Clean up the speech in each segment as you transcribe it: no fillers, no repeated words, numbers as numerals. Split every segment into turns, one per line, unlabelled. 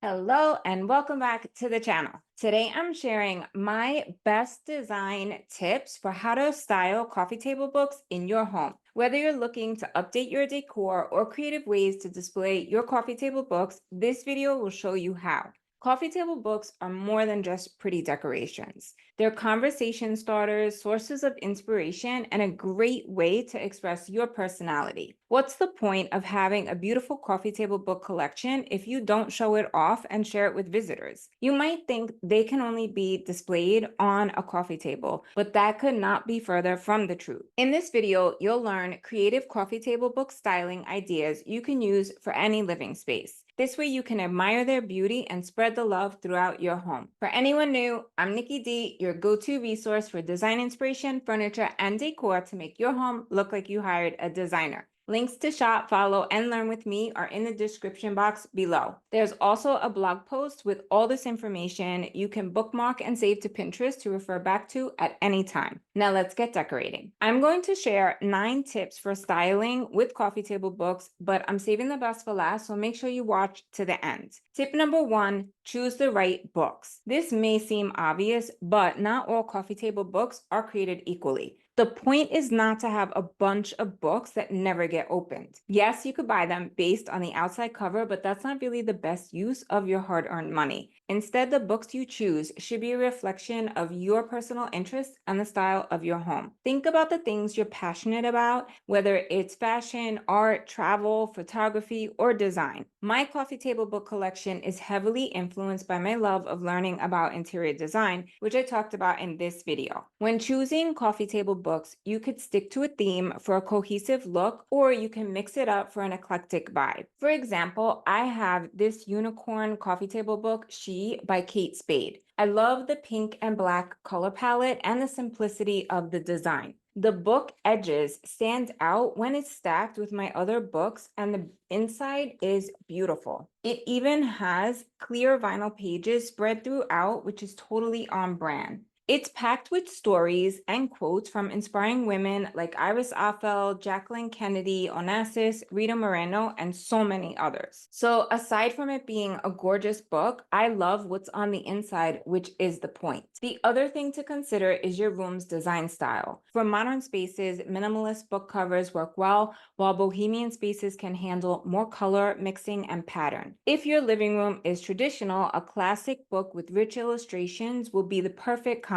Hello and welcome back to the channel. Today I'm sharing my best design tips for how to style coffee table books in your home. Whether you're looking to update your decor or creative ways to display your coffee table books, this video will show you how. Coffee table books are more than just pretty decorations. They're conversation starters, sources of inspiration, and a great way to express your personality. What's the point of having a beautiful coffee table book collection if you don't show it off and share it with visitors? You might think they can only be displayed on a coffee table, but that could not be further from the truth. In this video, you'll learn creative coffee table book styling ideas you can use for any living space. This way you can admire their beauty and spread the love throughout your home. For anyone new, I'm Nikki D, your go-to resource for design inspiration, furniture, and decor to make your home look like you hired a designer. Links to shop, follow, and learn with me are in the description box below. There's also a blog post with all this information you can bookmark and save to Pinterest to refer back to at any time. Now let's get decorating. I'm going to share 9 tips for styling with coffee table books, but I'm saving the best for last, so make sure you watch to the end. Tip number 1, choose the right books. This may seem obvious, but not all coffee table books are created equally. The point is not to have a bunch of books that never get opened. Yes, you could buy them based on the outside cover, but that's not really the best use of your hard-earned money. Instead, the books you choose should be a reflection of your personal interests and the style of your home. Think about the things you're passionate about, whether it's fashion, art, travel, photography, or design. My coffee table book collection is heavily influenced by my love of learning about interior design, which I talked about in this video. When choosing coffee table books, you could stick to a theme for a cohesive look, or you can mix it up for an eclectic vibe. For example, I have this unicorn coffee table book, She by Kate Spade. I love the pink and black color palette and the simplicity of the design. The book edges stand out when it's stacked with my other books, and the inside is beautiful. It even has clear vinyl pages spread throughout, which is totally on brand. It's packed with stories and quotes from inspiring women like Iris Apfel, Jacqueline Kennedy, Onassis, Rita Moreno, and so many others. So aside from it being a gorgeous book, I love what's on the inside, which is the point. The other thing to consider is your room's design style. For modern spaces, minimalist book covers work well, while bohemian spaces can handle more color, mixing, and pattern. If your living room is traditional, a classic book with rich illustrations will be the perfect complement.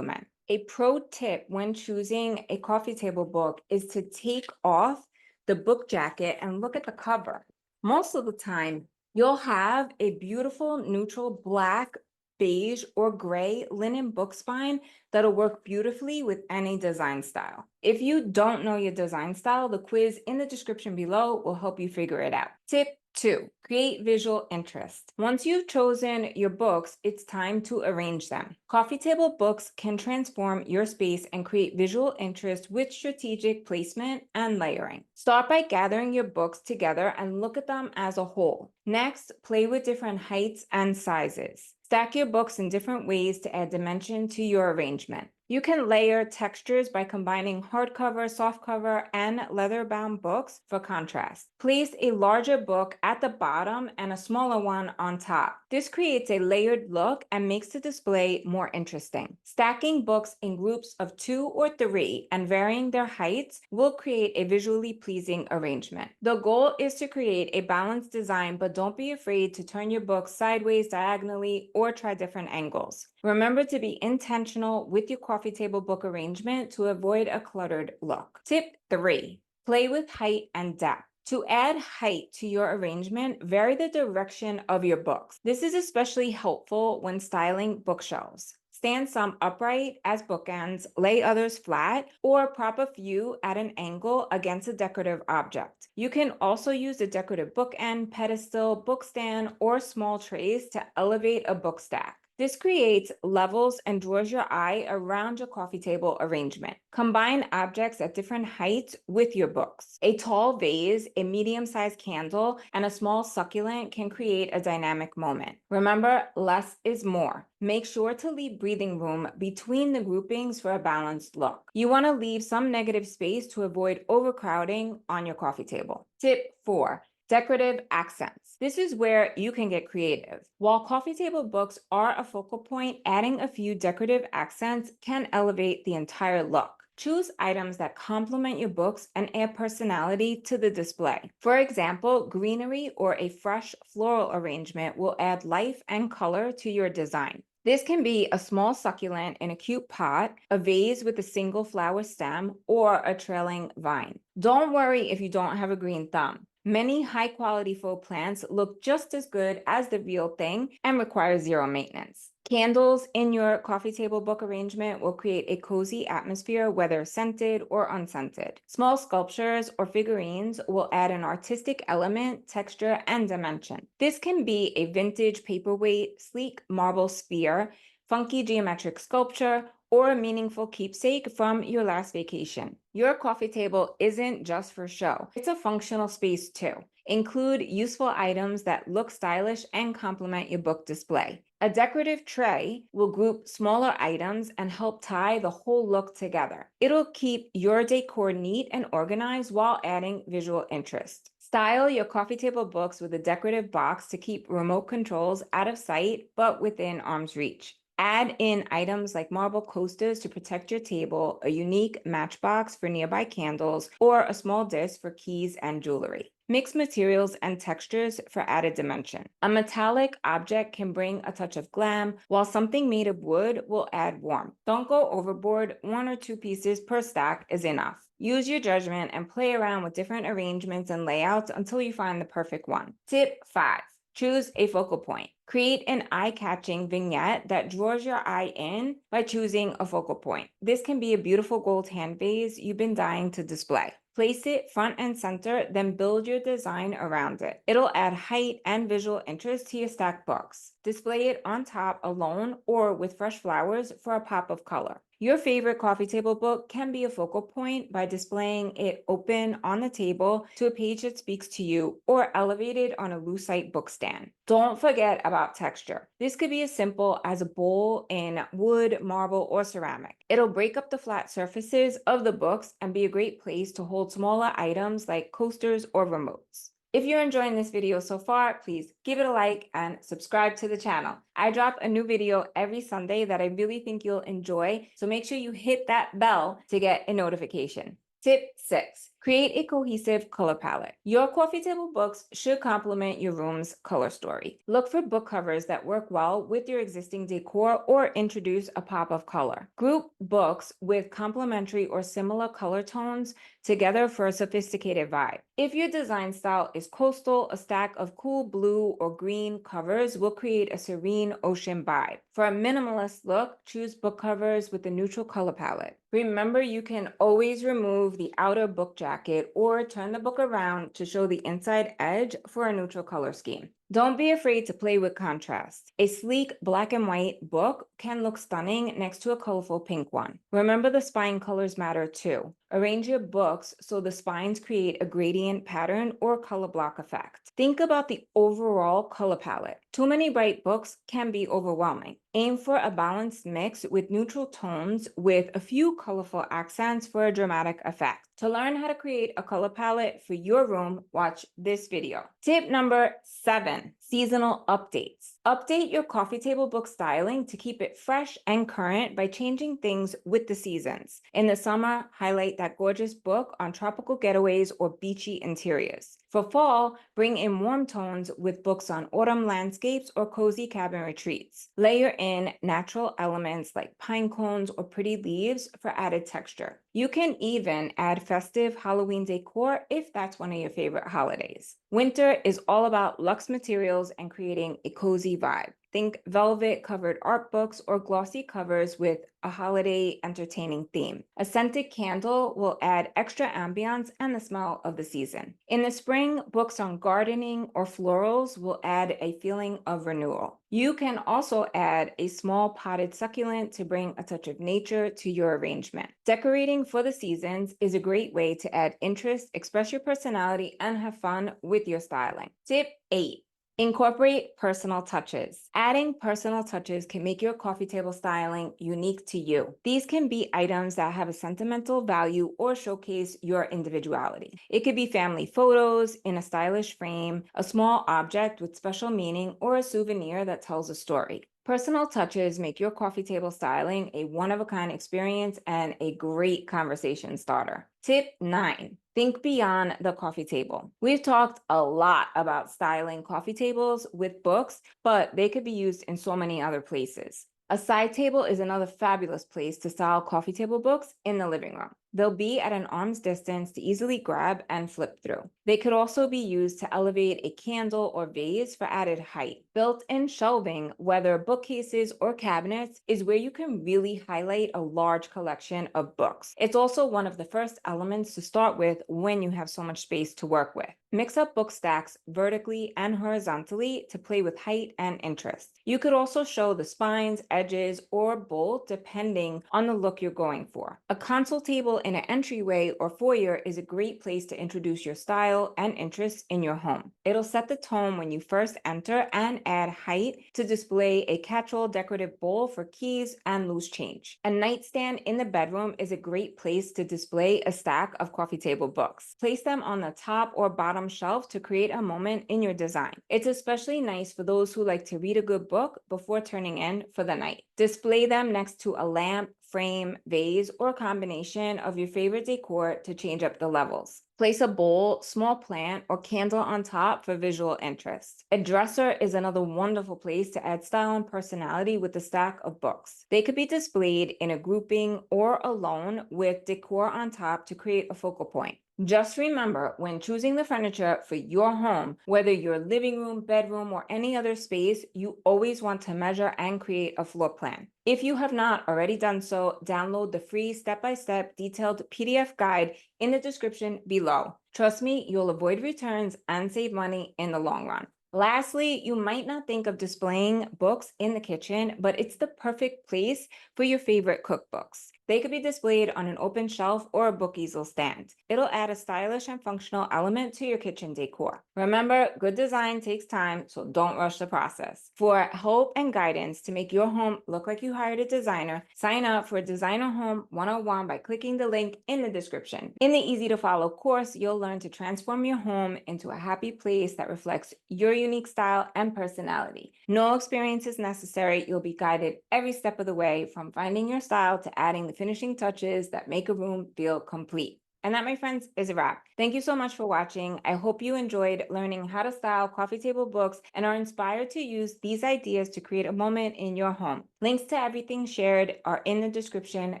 A pro tip when choosing a coffee table book is to take off the book jacket and look at the cover. Most of the time, you'll have a beautiful neutral black, beige, or gray linen book spine that'll work beautifully with any design style. If you don't know your design style, the quiz in the description below will help you figure it out. Tip 2, create visual interest. Once you've chosen your books, it's time to arrange them. Coffee table books can transform your space and create visual interest with strategic placement and layering. Start by gathering your books together and look at them as a whole. Next, play with different heights and sizes. Stack your books in different ways to add dimension to your arrangement. You can layer textures by combining hardcover, softcover, and leather-bound books for contrast. Place a larger book at the bottom and a smaller one on top. This creates a layered look and makes the display more interesting. Stacking books in groups of 2 or 3 and varying their heights will create a visually pleasing arrangement. The goal is to create a balanced design, but don't be afraid to turn your books sideways, diagonally, or try different angles. Remember to be intentional with your coffee table book arrangement to avoid a cluttered look. Tip 3, play with height and depth. To add height to your arrangement, vary the direction of your books. This is especially helpful when styling bookshelves. Stand some upright as bookends, lay others flat, or prop a few at an angle against a decorative object. You can also use a decorative bookend, pedestal, book stand, or small trays to elevate a book stack. This creates levels and draws your eye around your coffee table arrangement. Combine objects at different heights with your books. A tall vase, a medium-sized candle, and a small succulent can create a dynamic moment. Remember, less is more. Make sure to leave breathing room between the groupings for a balanced look. You want to leave some negative space to avoid overcrowding on your coffee table. Tip 4. Decorative accents. This is where you can get creative. While coffee table books are a focal point, adding a few decorative accents can elevate the entire look. Choose items that complement your books and add personality to the display. For example, greenery or a fresh floral arrangement will add life and color to your design. This can be a small succulent in a cute pot, a vase with a single flower stem, or a trailing vine. Don't worry if you don't have a green thumb. Many high-quality faux plants look just as good as the real thing and require zero maintenance. Candles in your coffee table book arrangement will create a cozy atmosphere, whether scented or unscented. Small sculptures or figurines will add an artistic element, texture, and dimension. This can be a vintage paperweight, sleek marble sphere, funky geometric sculpture, or a meaningful keepsake from your last vacation. Your coffee table isn't just for show, it's a functional space too. Include useful items that look stylish and complement your book display. A decorative tray will group smaller items and help tie the whole look together. It'll keep your decor neat and organized while adding visual interest. Style your coffee table books with a decorative box to keep remote controls out of sight but within arm's reach. Add in items like marble coasters to protect your table, a unique matchbox for nearby candles, or a small disc for keys and jewelry. Mix materials and textures for added dimension. A metallic object can bring a touch of glam, while something made of wood will add warmth. Don't go overboard. 1 or 2 pieces per stack is enough. Use your judgment and play around with different arrangements and layouts until you find the perfect one. Tip 5. Choose a focal point. Create an eye-catching vignette that draws your eye in by choosing a focal point. This can be a beautiful gold hand vase you've been dying to display. Place it front and center, then build your design around it. It'll add height and visual interest to your stacked books. Display it on top alone or with fresh flowers for a pop of color. Your favorite coffee table book can be a focal point by displaying it open on the table to a page that speaks to you or elevated on a lucite book stand. Don't forget about texture. This could be as simple as a bowl in wood, marble, or ceramic. It'll break up the flat surfaces of the books and be a great place to hold smaller items like coasters or remotes. If you're enjoying this video so far, please give it a like and subscribe to the channel. I drop a new video every Sunday that I really think you'll enjoy, so make sure you hit that bell to get a notification. Tip 6. Create a cohesive color palette. Your coffee table books should complement your room's color story. Look for book covers that work well with your existing decor or introduce a pop of color. Group books with complementary or similar color tones together for a sophisticated vibe. If your design style is coastal, a stack of cool blue or green covers will create a serene ocean vibe. For a minimalist look, choose book covers with a neutral color palette. Remember, you can always remove the outer book jacket or turn the book around to show the inside edge for a neutral color scheme. Don't be afraid to play with contrast. A sleek black and white book can look stunning next to a colorful pink one. Remember, the spine colors matter too. Arrange your books so the spines create a gradient pattern or color block effect. Think about the overall color palette. Too many bright books can be overwhelming. Aim for a balanced mix with neutral tones with a few colorful accents for a dramatic effect. To learn how to create a color palette for your room, watch this video. Tip number 7, seasonal updates. Update your coffee table book styling to keep it fresh and current by changing things with the seasons. In the summer, highlight that gorgeous book on tropical getaways or beachy interiors. For fall, bring in warm tones with books on autumn landscapes or cozy cabin retreats. Layer in natural elements like pine cones or pretty leaves for added texture. You can even add festive Halloween decor if that's one of your favorite holidays. Winter is all about luxe materials and creating a cozy vibe. Think velvet covered art books or glossy covers with a holiday entertaining theme. A scented candle will add extra ambiance and the smell of the season. In the spring, books on gardening or florals will add a feeling of renewal. You can also add a small potted succulent to bring a touch of nature to your arrangement. Decorating for the seasons is a great way to add interest, express your personality, and have fun with your styling. Tip 8. Incorporate personal touches. Adding personal touches can make your coffee table styling unique to you. These can be items that have a sentimental value or showcase your individuality. It could be family photos in a stylish frame, a small object with special meaning, or a souvenir that tells a story. Personal touches make your coffee table styling a one of a kind experience and a great conversation starter. Tip 9. Think beyond the coffee table. We've talked a lot about styling coffee tables with books, but they could be used in so many other places. A side table is another fabulous place to style coffee table books in the living room. They'll be at an arm's distance to easily grab and flip through. They could also be used to elevate a candle or vase for added height. Built-in shelving, whether bookcases or cabinets, is where you can really highlight a large collection of books. It's also one of the first elements to start with when you have so much space to work with. Mix up book stacks vertically and horizontally to play with height and interest. You could also show the spines, edges, or bold depending on the look you're going for. A console table in an entryway or foyer is a great place to introduce your style and interests in your home. It'll set the tone when you first enter and add height to display a catch-all decorative bowl for keys and loose change. A nightstand in the bedroom is a great place to display a stack of coffee table books. Place them on the top or bottom shelf to create a moment in your design. It's especially nice for those who like to read a good book before turning in for the night. Display them next to a lamp, frame, vase, or combination of your favorite decor to change up the levels. Place a bowl, small plant, or candle on top for visual interest. A dresser is another wonderful place to add style and personality with a stack of books. They could be displayed in a grouping or alone with decor on top to create a focal point. Just remember, when choosing the furniture for your home, whether your living room, bedroom, or any other space, you always want to measure and create a floor plan. If you have not already done so, download the free step-by-step detailed PDF guide in the description below. Trust me, you'll avoid returns and save money in the long run. Lastly, you might not think of displaying books in the kitchen, but it's the perfect place for your favorite cookbooks. They could be displayed on an open shelf or a book easel stand. It'll add a stylish and functional element to your kitchen decor. Remember, good design takes time, so don't rush the process. For help and guidance to make your home look like you hired a designer, sign up for Designer Home 101 by clicking the link in the description. In the easy-to-follow course, you'll learn to transform your home into a happy place that reflects your unique style and personality. No experience is necessary. You'll be guided every step of the way, from finding your style to adding the finishing touches that make a room feel complete. And that, my friends, is a wrap. Thank you so much for watching. I hope you enjoyed learning how to style coffee table books and are inspired to use these ideas to create a moment in your home. Links to everything shared are in the description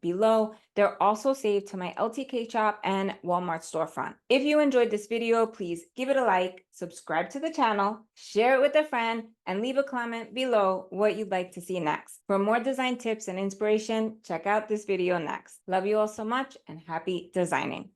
below. They're also saved to my LTK shop and Walmart storefront. If you enjoyed this video, please give it a like, subscribe to the channel, share it with a friend, and leave a comment below what you'd like to see next. For more design tips and inspiration, check out this video next. Love you all so much and happy designing.